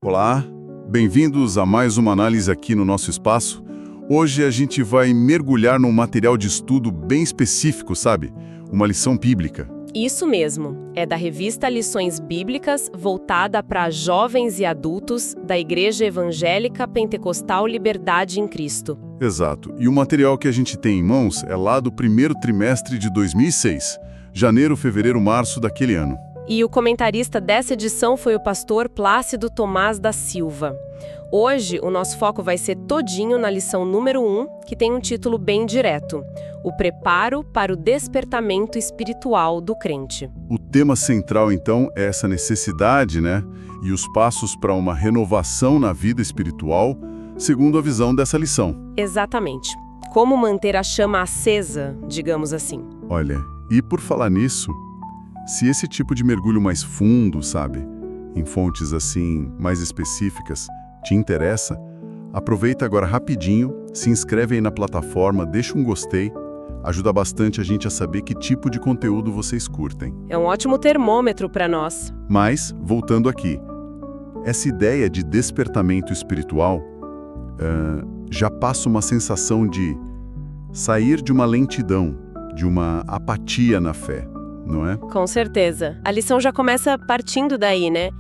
Olá, bem-vindos a mais uma análise aqui no nosso espaço. Hoje a gente vai mergulhar num material de estudo bem específico, sabe? Uma lição bíblica. Isso mesmo, é da revista Lições Bíblicas, voltada para jovens e adultos da Igreja Evangélica Pentecostal Liberdade em Cristo. Exato, e o material que a gente tem em mãos é lá do primeiro trimestre de 2006, janeiro, fevereiro, março daquele ano. E o comentarista dessa edição foi o pastor Plácido Tomás da Silva. Hoje, o nosso foco vai ser todinho na lição número 1, que tem um título bem direto: O preparo para o despertamento espiritual do crente. O tema central, então, é essa necessidade, né? E os passos para uma renovação na vida espiritual, segundo a visão dessa lição. Exatamente. Como manter a chama acesa, digamos assim. Olha, e por falar nisso, se esse tipo de mergulho mais fundo, sabe, em fontes assim, mais específicas, te interessa, aproveita agora rapidinho, se inscreve aí na plataforma, deixa um gostei, ajuda bastante a gente a saber que tipo de conteúdo vocês curtem. É um ótimo termômetro para nós. Mas, voltando aqui, essa ideia de despertamento espiritual já passa uma sensação de sair de uma lentidão, de uma apatia na fé. Não é? Com certeza. A lição já começa partindo daí, né?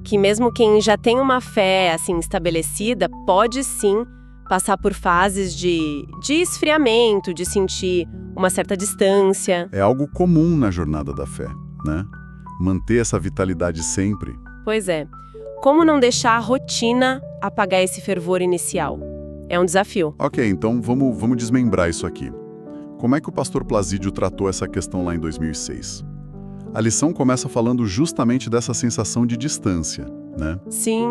Que mesmo quem já tem uma fé, assim, estabelecida, pode sim passar por fases de esfriamento, de sentir uma certa distância. É algo comum na jornada da fé, né? Manter essa vitalidade sempre. Pois é. Como não deixar a rotina apagar esse fervor inicial? É um desafio. Ok, então vamos desmembrar isso aqui. Como é que o pastor Plácido tratou essa questão lá em 2006? A lição começa falando justamente dessa sensação de distância, né? Sim,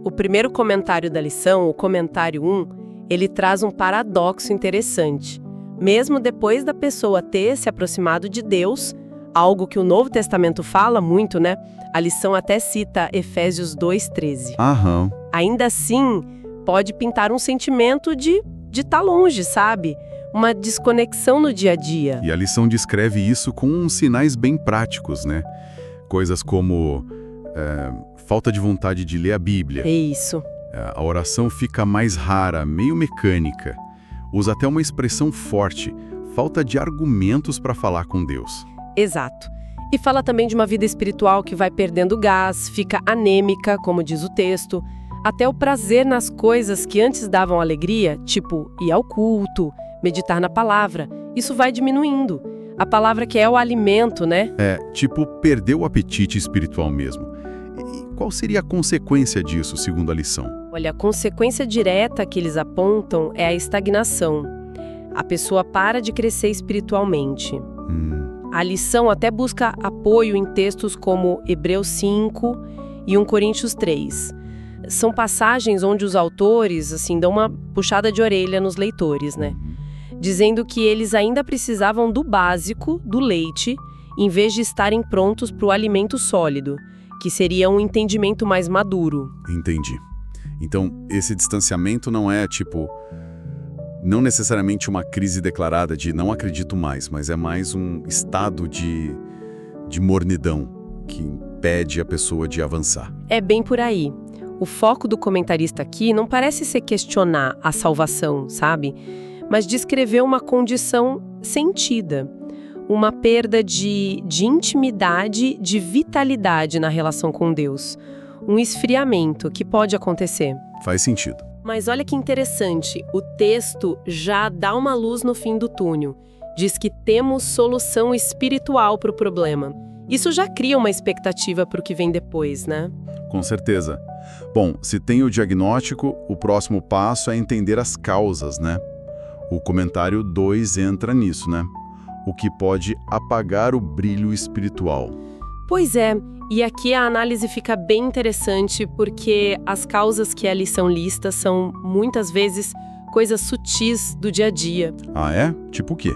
o primeiro comentário da lição, o comentário 1, ele traz um paradoxo interessante. Mesmo depois da pessoa ter se aproximado de Deus, algo que o Novo Testamento fala muito, né? A lição até cita Efésios 2:13. Aham. Ainda assim, pode pintar um sentimento de estar longe, sabe? Uma desconexão no dia a dia. E a lição descreve isso com uns sinais bem práticos, né? Coisas como falta de vontade de ler a Bíblia. É isso. A oração fica mais rara, meio mecânica. Usa até uma expressão forte, falta de argumentos para falar com Deus. Exato. E fala também de uma vida espiritual que vai perdendo gás, fica anêmica, como diz o texto. Até o prazer nas coisas que antes davam alegria, tipo ir ao culto, meditar na palavra, isso vai diminuindo. A palavra que é o alimento, né? Tipo, perder o apetite espiritual mesmo. E qual seria a consequência disso, segundo a lição? Olha, a consequência direta que eles apontam é a estagnação. A pessoa para de crescer espiritualmente. A lição até busca apoio em textos como Hebreus 5 e 1 Coríntios 3. São passagens onde os autores, assim, dão uma puxada de orelha nos leitores, né? Dizendo que eles ainda precisavam do básico, do leite, em vez de estarem prontos para o alimento sólido, que seria um entendimento mais maduro. Entendi. Então, esse distanciamento não é, não necessariamente uma crise declarada de não acredito mais, mas é mais um estado de mornidão que impede a pessoa de avançar. É bem por aí. O foco do comentarista aqui não parece ser questionar a salvação, sabe? Mas descrever uma condição sentida, uma perda de intimidade, de vitalidade na relação com Deus, um esfriamento que pode acontecer. Faz sentido. Mas olha que interessante, o texto já dá uma luz no fim do túnel. Diz que temos solução espiritual para o problema. Isso já cria uma expectativa para o que vem depois, né? Com certeza. Bom, se tem o diagnóstico, o próximo passo é entender as causas, né? O comentário 2 entra nisso, né? O que pode apagar o brilho espiritual. Pois é, e aqui a análise fica bem interessante porque as causas que ali são listas são, muitas vezes, coisas sutis do dia a dia. Ah, é? Tipo o quê?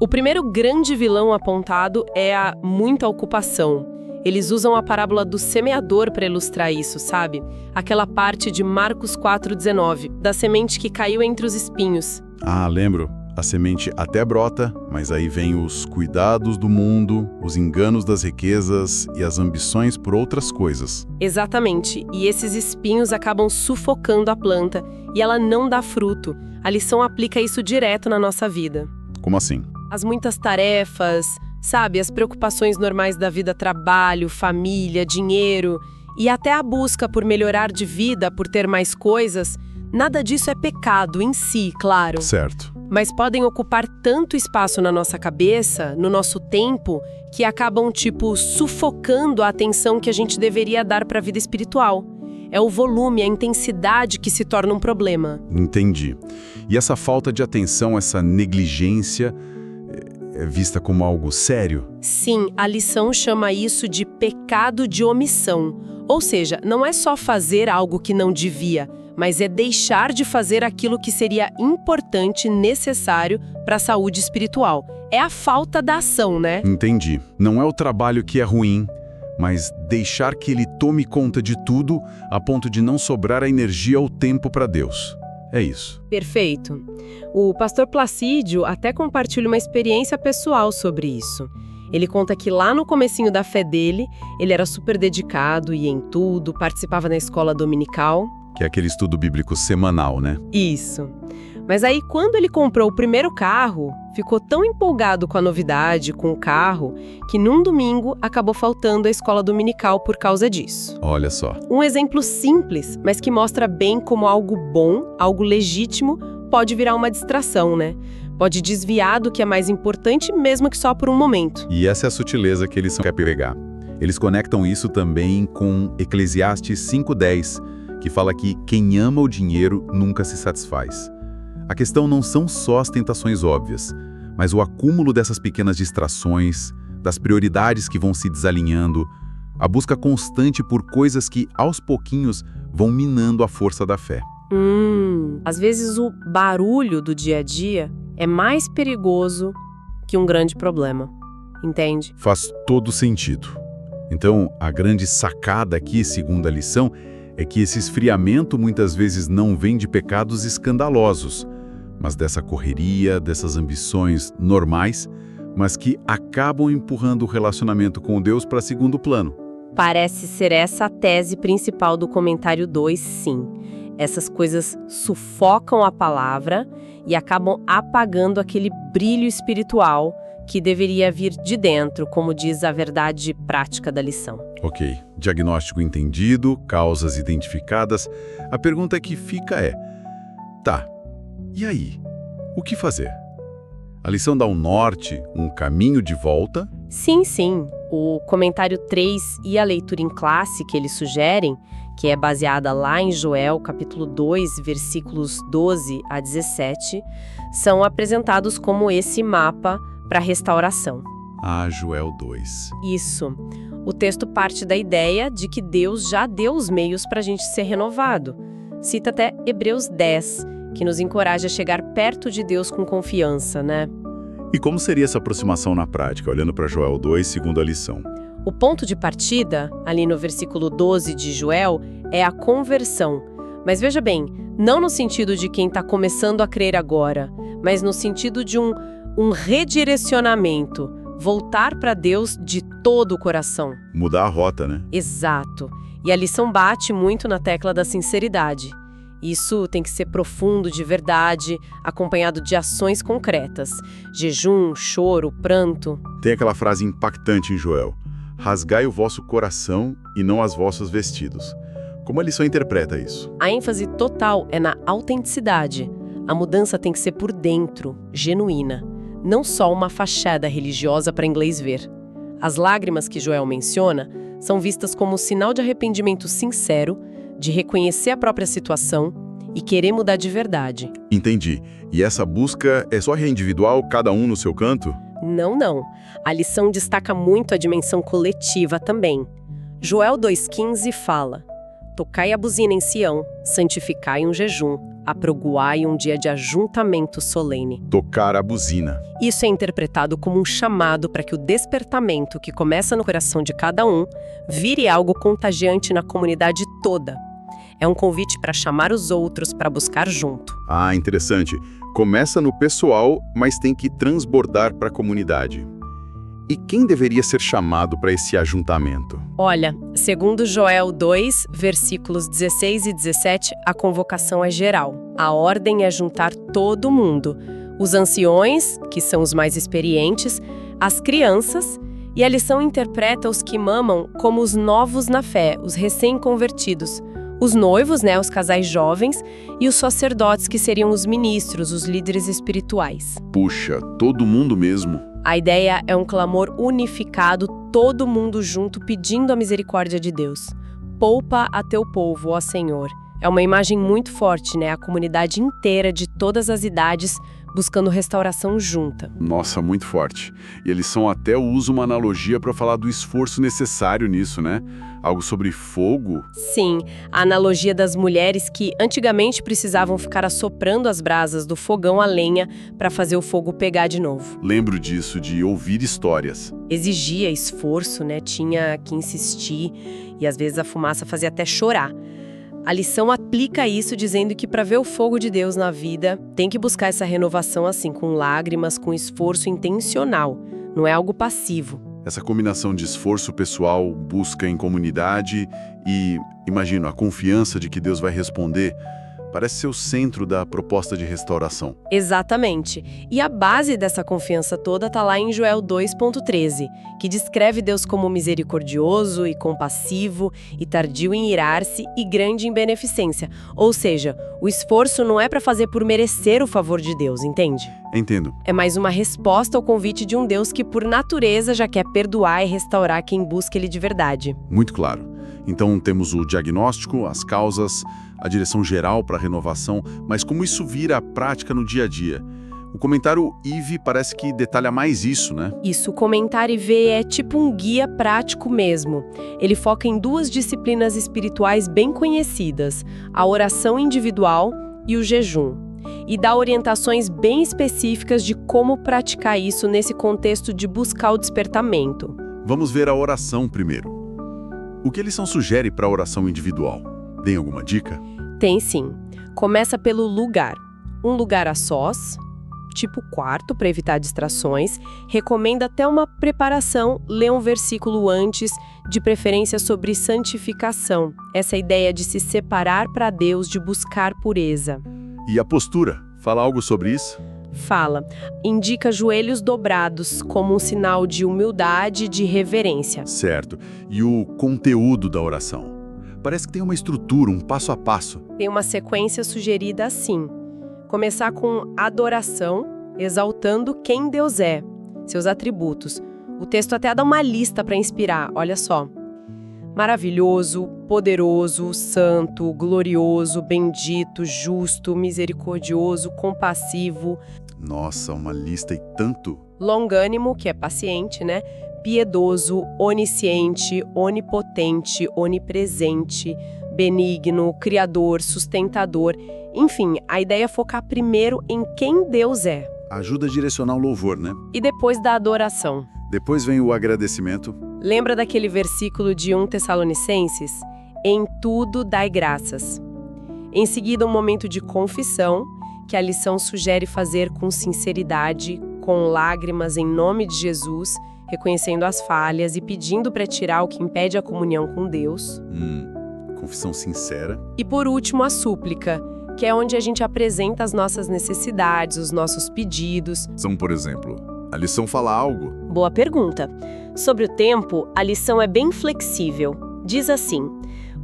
O primeiro grande vilão apontado é a muita ocupação. Eles usam a parábola do semeador para ilustrar isso, sabe? Aquela parte de Marcos 4,19, da semente que caiu entre os espinhos. Ah, lembro. A semente até brota, mas aí vem os cuidados do mundo, os enganos das riquezas e as ambições por outras coisas. Exatamente, e esses espinhos acabam sufocando a planta e ela não dá fruto. A lição aplica isso direto na nossa vida. Como assim? As muitas tarefas, sabe, as preocupações normais da vida, trabalho, família, dinheiro e até a busca por melhorar de vida, por ter mais coisas, nada disso é pecado em si, claro. Certo. Mas podem ocupar tanto espaço na nossa cabeça, no nosso tempo, que acabam, sufocando a atenção que a gente deveria dar para a vida espiritual. É o volume, a intensidade que se torna um problema. Entendi. E essa falta de atenção, essa negligência, é vista como algo sério? Sim, a lição chama isso de pecado de omissão. Ou seja, não é só fazer algo que não devia, mas é deixar de fazer aquilo que seria importante, necessário para a saúde espiritual. É a falta da ação, né? Entendi. Não é o trabalho que é ruim, mas deixar que ele tome conta de tudo a ponto de não sobrar a energia ou tempo para Deus. É isso. Perfeito. O pastor Placídio até compartilha uma experiência pessoal sobre isso. Ele conta que lá no comecinho da fé dele, ele era super dedicado, ia em tudo, participava na escola dominical. Que é aquele estudo bíblico semanal, né? Isso. Mas aí, quando ele comprou o primeiro carro, ficou tão empolgado com a novidade, com o carro, que num domingo acabou faltando a escola dominical por causa disso. Olha só. Um exemplo simples, mas que mostra bem como algo bom, algo legítimo, pode virar uma distração, né? Pode desviar do que é mais importante, mesmo que só por um momento. E essa é a sutileza que eles querem pegar. Eles conectam isso também com Eclesiastes 5:10, que fala que quem ama o dinheiro nunca se satisfaz. A questão não são só as tentações óbvias, mas o acúmulo dessas pequenas distrações, das prioridades que vão se desalinhando, a busca constante por coisas que, aos pouquinhos, vão minando a força da fé. Às vezes o barulho do dia a dia é mais perigoso que um grande problema, entende? Faz todo sentido. Então, a grande sacada aqui, segundo a lição, é que esse esfriamento muitas vezes não vem de pecados escandalosos, mas dessa correria, dessas ambições normais, mas que acabam empurrando o relacionamento com Deus para segundo plano. Parece ser essa a tese principal do comentário 2, sim. Essas coisas sufocam a palavra e acabam apagando aquele brilho espiritual que deveria vir de dentro, como diz a verdade prática da lição. Ok, diagnóstico entendido, causas identificadas. A pergunta que fica é, tá, e aí? O que fazer? A lição dá um norte, um caminho de volta? Sim, sim. O comentário 3 e a leitura em classe que eles sugerem, que é baseada lá em Joel, capítulo 2, versículos 12 a 17, são apresentados como esse mapa para restauração. Ah, Joel 2. Isso. O texto parte da ideia de que Deus já deu os meios para a gente ser renovado. Cita até Hebreus 10, que nos encoraja a chegar perto de Deus com confiança, né? E como seria essa aproximação na prática, olhando para Joel 2, segundo a lição? O ponto de partida, ali no versículo 12 de Joel, é a conversão. Mas veja bem, não no sentido de quem está começando a crer agora, mas no sentido de um redirecionamento, voltar para Deus de todo o coração. Mudar a rota, né? Exato. E a lição bate muito na tecla da sinceridade. Isso tem que ser profundo de verdade, acompanhado de ações concretas. Jejum, choro, pranto. Tem aquela frase impactante em Joel: rasgai o vosso coração e não as vossas vestidos. Como a lição interpreta isso? A ênfase total é na autenticidade. A mudança tem que ser por dentro, genuína. Não só uma fachada religiosa para inglês ver. As lágrimas que Joel menciona são vistas como sinal de arrependimento sincero, de reconhecer a própria situação e querer mudar de verdade. Entendi. E essa busca é só individual, cada um no seu canto? Não, não. A lição destaca muito a dimensão coletiva também. Joel 2,15 fala: tocai a buzina em Sião, santificai um jejum, apregoai um dia de ajuntamento solene. Tocar a buzina. Isso é interpretado como um chamado para que o despertamento que começa no coração de cada um vire algo contagiante na comunidade toda. É um convite para chamar os outros para buscar junto. Ah, interessante. Começa no pessoal, mas tem que transbordar para a comunidade. E quem deveria ser chamado para esse ajuntamento? Olha, segundo Joel 2, versículos 16 e 17, a convocação é geral. A ordem é juntar todo mundo. Os anciões, que são os mais experientes, as crianças, e a lição interpreta os que mamam como os novos na fé, os recém-convertidos. Os noivos, os casais jovens, e os sacerdotes, que seriam os ministros, os líderes espirituais. Puxa, todo mundo mesmo. A ideia é um clamor unificado, todo mundo junto pedindo a misericórdia de Deus. Poupa a teu povo, ó Senhor. É uma imagem muito forte, A comunidade inteira de todas as idades buscando restauração junta. Nossa, muito forte. E eles são até usam uma analogia para falar do esforço necessário nisso, Algo sobre fogo? Sim, a analogia das mulheres que antigamente precisavam ficar assoprando as brasas do fogão a lenha para fazer o fogo pegar de novo. Lembro disso, de ouvir histórias. Exigia esforço, Tinha que insistir e às vezes a fumaça fazia até chorar. A lição aplica isso dizendo que para ver o fogo de Deus na vida, tem que buscar essa renovação assim, com lágrimas, com esforço intencional. Não é algo passivo. Essa combinação de esforço pessoal, busca em comunidade e, imagino, a confiança de que Deus vai responder, parece ser o centro da proposta de restauração. Exatamente. E a base dessa confiança toda está lá em Joel 2,13, que descreve Deus como misericordioso e compassivo, e tardio em irar-se e grande em beneficência. Ou seja, o esforço não é para fazer por merecer o favor de Deus, entende? Entendo. É mais uma resposta ao convite de um Deus que, por natureza, já quer perdoar e restaurar quem busca Ele de verdade. Muito claro. Então temos o diagnóstico, as causas, a direção geral para a renovação, mas como isso vira a prática no dia a dia? O comentário IV parece que detalha mais isso, Isso, o comentário IV é tipo um guia prático mesmo. Ele foca em duas disciplinas espirituais bem conhecidas, a oração individual e o jejum. E dá orientações bem específicas de como praticar isso nesse contexto de buscar o despertamento. Vamos ver a oração primeiro. O que a lição sugere para a oração individual? Tem alguma dica? Tem sim. Começa pelo lugar. Um lugar a sós, tipo quarto, para evitar distrações. Recomenda até uma preparação, ler um versículo antes, de preferência sobre santificação. Essa ideia de se separar para Deus, de buscar pureza. E a postura? Fala algo sobre isso? Fala. Indica joelhos dobrados como um sinal de humildade e de reverência. Certo. E o conteúdo da oração? Parece que tem uma estrutura, um passo a passo. Tem uma sequência sugerida assim. Começar com adoração, exaltando quem Deus é, seus atributos. O texto até dá uma lista para inspirar, olha só. Maravilhoso, poderoso, santo, glorioso, bendito, justo, misericordioso, compassivo. Nossa, uma lista e tanto. Longânimo, que é paciente, Piedoso, onisciente, onipotente, onipresente, benigno, criador, sustentador. Enfim, a ideia é focar primeiro em quem Deus é. Ajuda a direcionar o louvor, E depois da adoração. Depois vem o agradecimento. Lembra daquele versículo de 1 Tessalonicenses? Em tudo dai graças. Em seguida, um momento de confissão, que a lição sugere fazer com sinceridade, com lágrimas em nome de Jesus, reconhecendo as falhas e pedindo para tirar o que impede a comunhão com Deus. Confissão sincera. E por último, a súplica, que é onde a gente apresenta as nossas necessidades, os nossos pedidos. São, por exemplo, a lição fala algo. Boa pergunta. Sobre o tempo, a lição é bem flexível. Diz assim: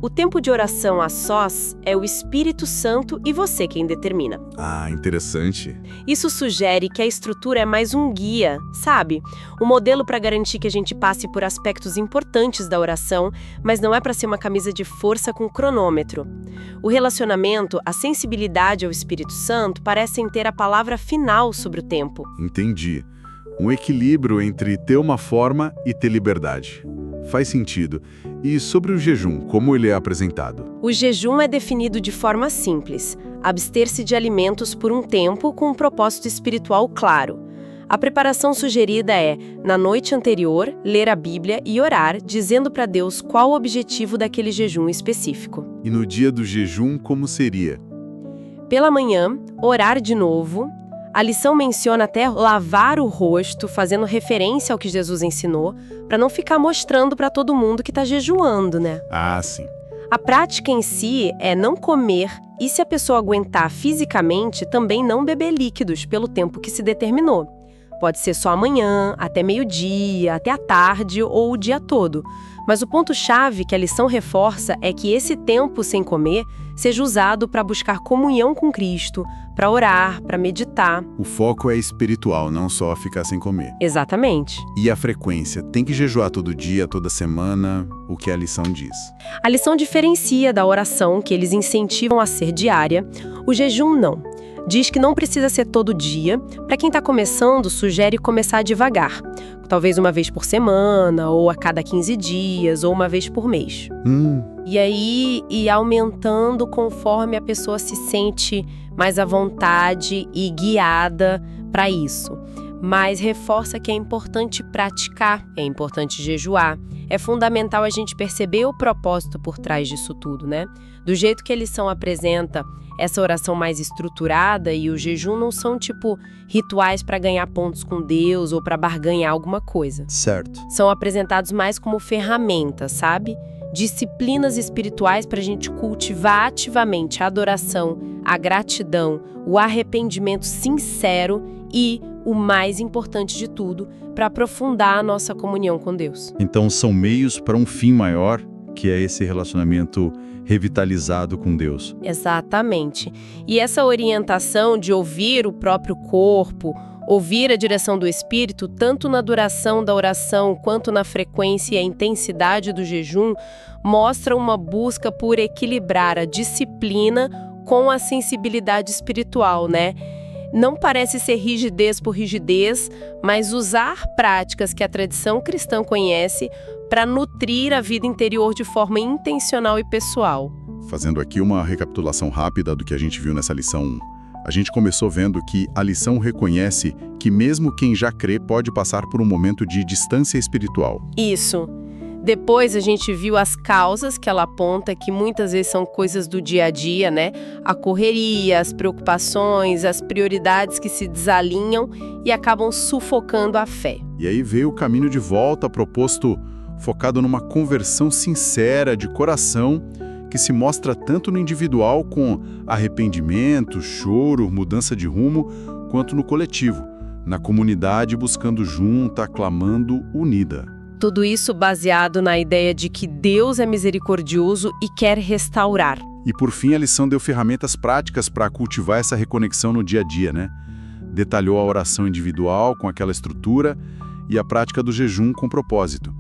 o tempo de oração a sós é o Espírito Santo e você quem determina. Ah, interessante. Isso sugere que a estrutura é mais um guia, sabe? Um modelo para garantir que a gente passe por aspectos importantes da oração, mas não é para ser uma camisa de força com cronômetro. O relacionamento, a sensibilidade ao Espírito Santo parecem ter a palavra final sobre o tempo. Entendi. Um equilíbrio entre ter uma forma e ter liberdade. Faz sentido. E sobre o jejum, como ele é apresentado? O jejum é definido de forma simples: abster-se de alimentos por um tempo com um propósito espiritual claro. A preparação sugerida é, na noite anterior, ler a Bíblia e orar, dizendo para Deus qual o objetivo daquele jejum específico. E no dia do jejum, como seria? Pela manhã, orar de novo. A lição menciona até lavar o rosto, fazendo referência ao que Jesus ensinou, para não ficar mostrando para todo mundo que está jejuando, né? Ah, sim. A prática em si é não comer e, se a pessoa aguentar fisicamente, também não beber líquidos pelo tempo que se determinou. Pode ser só amanhã, até meio-dia, até a tarde ou o dia todo. Mas o ponto-chave que a lição reforça é que esse tempo sem comer seja usado para buscar comunhão com Cristo, para orar, para meditar. O foco é espiritual, não só ficar sem comer. Exatamente. E a frequência? Tem que jejuar todo dia, toda semana? O que a lição diz? A lição diferencia da oração, que eles incentivam a ser diária. O jejum não. Diz que não precisa ser todo dia. Para quem está começando, sugere começar devagar. Talvez uma vez por semana, ou a cada 15 dias, ou uma vez por mês. E aí, ir aumentando conforme a pessoa se sente mais à vontade e guiada para isso. Mas reforça que é importante praticar, é importante jejuar. É fundamental a gente perceber o propósito por trás disso tudo, né? Do jeito que a lição apresenta essa oração mais estruturada e o jejum não são tipo rituais para ganhar pontos com Deus ou para barganhar alguma coisa. Certo. São apresentados mais como ferramentas, sabe? Disciplinas espirituais para a gente cultivar ativamente a adoração, a gratidão, o arrependimento sincero e, o mais importante de tudo, para aprofundar a nossa comunhão com Deus. Então são meios para um fim maior, que é esse relacionamento revitalizado com Deus. Exatamente. E essa orientação de ouvir o próprio corpo, ouvir a direção do Espírito, tanto na duração da oração quanto na frequência e a intensidade do jejum, mostra uma busca por equilibrar a disciplina com a sensibilidade espiritual, né? Não parece ser rigidez por rigidez, mas usar práticas que a tradição cristã conhece para nutrir a vida interior de forma intencional e pessoal. Fazendo aqui uma recapitulação rápida do que a gente viu nessa lição 1. A gente começou vendo que a lição reconhece que mesmo quem já crê pode passar por um momento de distância espiritual. Isso. Depois a gente viu as causas que ela aponta, que muitas vezes são coisas do dia a dia, né? A correria, as preocupações, as prioridades que se desalinham e acabam sufocando a fé. E aí veio o caminho de volta proposto, focado numa conversão sincera, de coração, que se mostra tanto no individual com arrependimento, choro, mudança de rumo, quanto no coletivo, na comunidade buscando junta, clamando unida. Tudo isso baseado na ideia de que Deus é misericordioso e quer restaurar. E por fim a lição deu ferramentas práticas para cultivar essa reconexão no dia a dia, né? Detalhou a oração individual com aquela estrutura e a prática do jejum com propósito.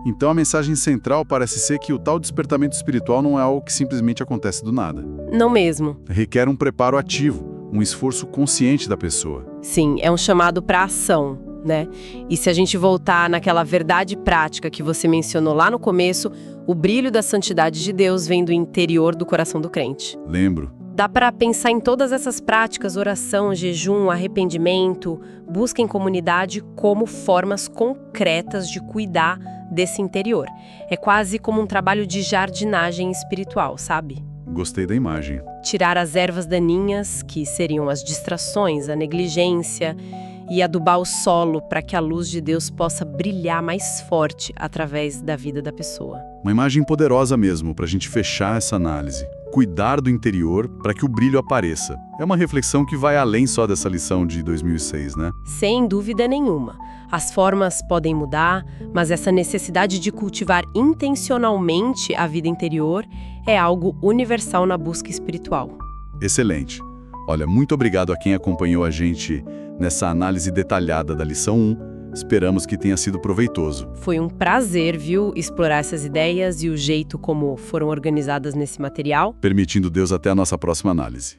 Então a mensagem central parece ser que o tal despertamento espiritual não é algo que simplesmente acontece do nada. Não mesmo. Requer um preparo ativo, um esforço consciente da pessoa. Sim, é um chamado para ação, né? E se a gente voltar naquela verdade prática que você mencionou lá no começo, o brilho da santidade de Deus vem do interior do coração do crente. Lembro. Dá para pensar em todas essas práticas, oração, jejum, arrependimento, busca em comunidade, como formas concretas de cuidar desse interior. É quase como um trabalho de jardinagem espiritual, sabe? Gostei da imagem. Tirar as ervas daninhas, que seriam as distrações, a negligência, e adubar o solo para que a luz de Deus possa brilhar mais forte através da vida da pessoa. Uma imagem poderosa mesmo para a gente fechar essa análise. Cuidar do interior para que o brilho apareça. É uma reflexão que vai além só dessa lição de 2006, né? Sem dúvida nenhuma. As formas podem mudar, mas essa necessidade de cultivar intencionalmente a vida interior é algo universal na busca espiritual. Excelente. Olha, muito obrigado a quem acompanhou a gente nessa análise detalhada da lição 1. Esperamos que tenha sido proveitoso. Foi um prazer, viu, explorar essas ideias e o jeito como foram organizadas nesse material. Permitindo Deus até a nossa próxima análise.